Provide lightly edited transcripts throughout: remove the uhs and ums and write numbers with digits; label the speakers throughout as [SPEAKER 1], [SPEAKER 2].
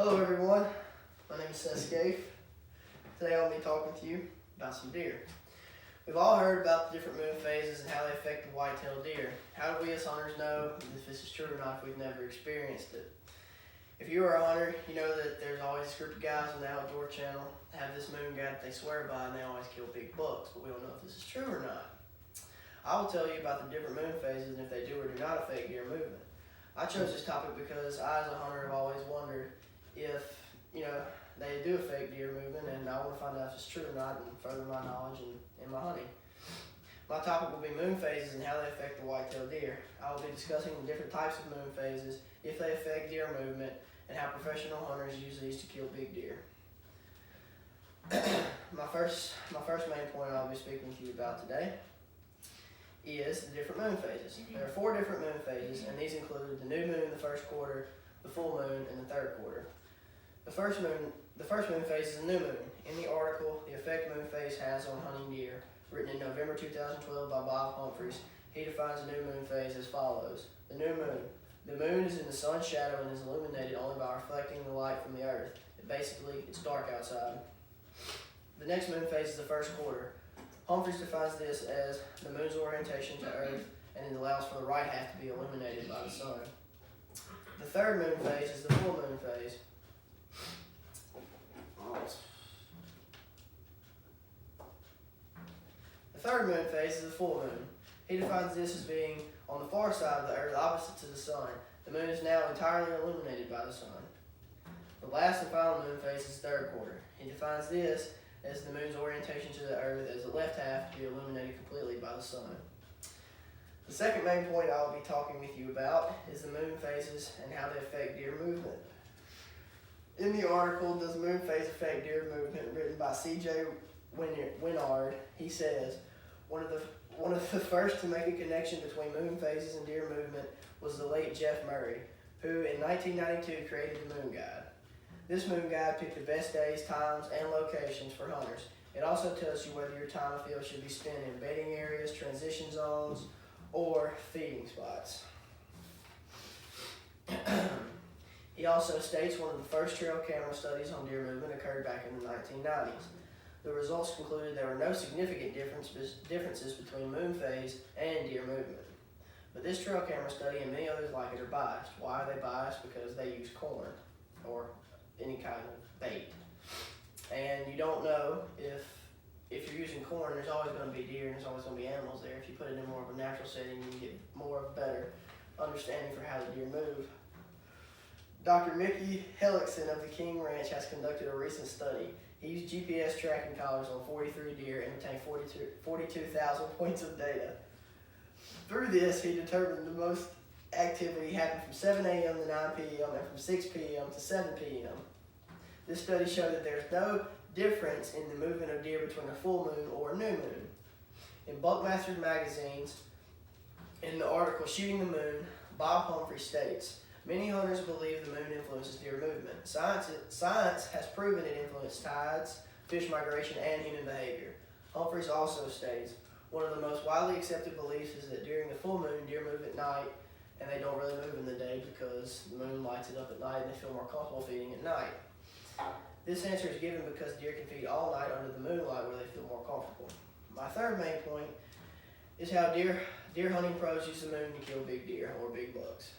[SPEAKER 1] Hello everyone, my name is Seth Scaife. Today I'll be talking to you about some deer. We've all heard about the different moon phases and how they affect the white-tailed deer. How do we as hunters know if this is true or not if we've never experienced it? If you are a hunter, you know that there's always a group of guys on the Outdoor Channel that have this moon guide that they swear by and they always kill big bucks, but we don't know if this is true or not. I will tell you about the different moon phases and if they do or do not affect deer movement. I chose this topic because I as a hunter have always wondered if, they do affect deer movement, and I want to find out if it's true or not and further my knowledge in my hunting. My topic will be moon phases and how they affect the white-tailed deer. I will be discussing the different types of moon phases, if they affect deer movement, and how professional hunters use these to kill big deer. My first main point I'll be speaking to you about today is the different moon phases. There are 4 different moon phases, and these include the new moon, the first quarter, the full moon, and the third quarter. The first moon phase is a new moon. In the article, The Effect Moon Phase Has on Hunting Deer, written in November 2012 by Bob Humphreys, he defines the new moon phase as follows. The new moon. The moon is in the sun's shadow and is illuminated only by reflecting the light from the earth. It's dark outside. The next moon phase is the first quarter. Humphreys defines this as the moon's orientation to earth, and it allows for the right half to be illuminated by the sun. The third moon phase is the full moon phase. The third moon phase is the full moon. He defines this as being on the far side of the earth opposite to the sun. The moon is now entirely illuminated by the sun. The last and final moon phase is third quarter. He defines this as the moon's orientation to the earth as the left half to be illuminated completely by the sun. The second main point I will be talking with you about is the moon phases and how they affect deer movement. In the article, Does Moon Phase Affect Deer Movement?, written by C.J. Winard, he says, one of the first to make a connection between moon phases and deer movement was the late Jeff Murray, who in 1992 created the Moon Guide. This Moon Guide picked the best days, times, and locations for hunters. It also tells you whether your time of field should be spent in bedding areas, transition zones, or feeding spots. He also states one of the first trail camera studies on deer movement occurred back in the 1990s. The results concluded there were no significant differences between moon phase and deer movement. But this trail camera study and many others like it are biased. Why are they biased? Because they use corn or any kind of bait. And you don't know if you're using corn, there's always going to be deer and there's always going to be animals there. If you put it in more of a natural setting, you can get more of a better understanding for how the deer move. Dr. Mickey Hellickson of the King Ranch has conducted a recent study. He used GPS tracking collars on 43 deer and obtained 42,000 points of data. Through this, he determined the most activity happened from 7 a.m. to 9 p.m. and from 6 p.m. to 7 p.m. This study showed that there's no difference in the movement of deer between a full moon or a new moon. In Buckmaster Magazine's, in the article Shooting the Moon, Bob Humphrey states, many hunters believe the moon influences deer movement. Science has proven it influences tides, fish migration, and human behavior. Humphreys also states, one of the most widely accepted beliefs is that during the full moon, deer move at night, and they don't really move in the day because the moon lights it up at night and they feel more comfortable feeding at night. This answer is given because deer can feed all night under the moonlight where they feel more comfortable. My third main point is how deer hunting pros use the moon to kill big deer or big bucks.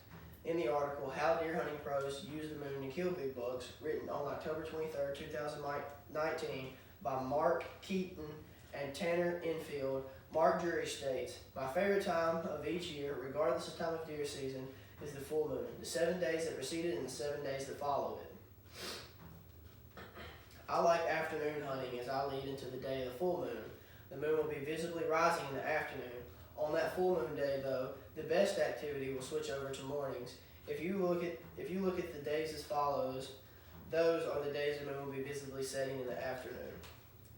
[SPEAKER 1] In the article, How Deer Hunting Pros Use the Moon to Kill Big Bucks, written on October 23, 2019 by Mark Keaton and Tanner Enfield, Mark Drury states, my favorite time of each year, regardless of time of deer season, is the full moon, the 7 days that precede it and the 7 days that follow it. I like afternoon hunting as I lead into the day of the full moon. The moon will be visibly rising in the afternoon. On that full moon day, though, the best activity will switch over to mornings. If you look at the days as follows, those are the days the moon will be visibly setting in the afternoon.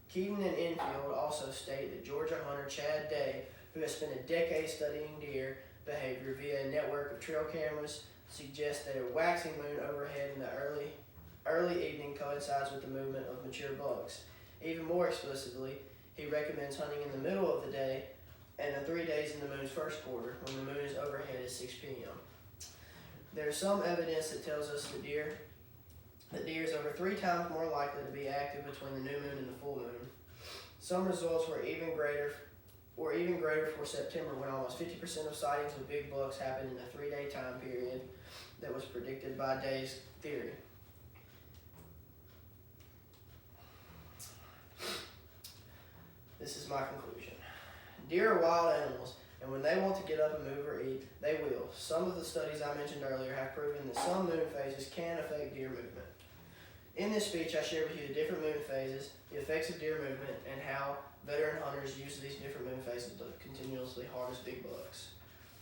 [SPEAKER 1] Keaton and Enfield also state that Georgia hunter Chad Day, who has spent a decade studying deer behavior via a network of trail cameras, suggests that a waxing moon overhead in the early evening coincides with the movement of mature bucks. Even more explicitly, he recommends hunting in the middle of the day and the 3 days in the moon's first quarter, when the moon is overhead at 6 p.m. There is some evidence that tells us the deer that deer is over 3 times more likely to be active between the new moon and the full moon. Some results were even greater for September, when almost 50% of sightings of big bucks happened in a 3-day time period that was predicted by Day's theory. This is my conclusion. Deer are wild animals, and when they want to get up and move or eat, they will. Some of the studies I mentioned earlier have proven that some moon phases can affect deer movement. In this speech, I shared with you the different moon phases, the effects of deer movement, and how veteran hunters use these different moon phases to continuously harvest big bucks.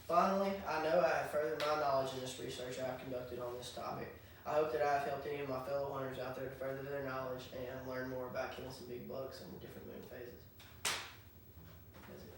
[SPEAKER 1] Finally, I know I have furthered my knowledge in this research I have conducted on this topic. I hope that I have helped any of my fellow hunters out there to further their knowledge and learn more about killing some big bucks and the different moon phases.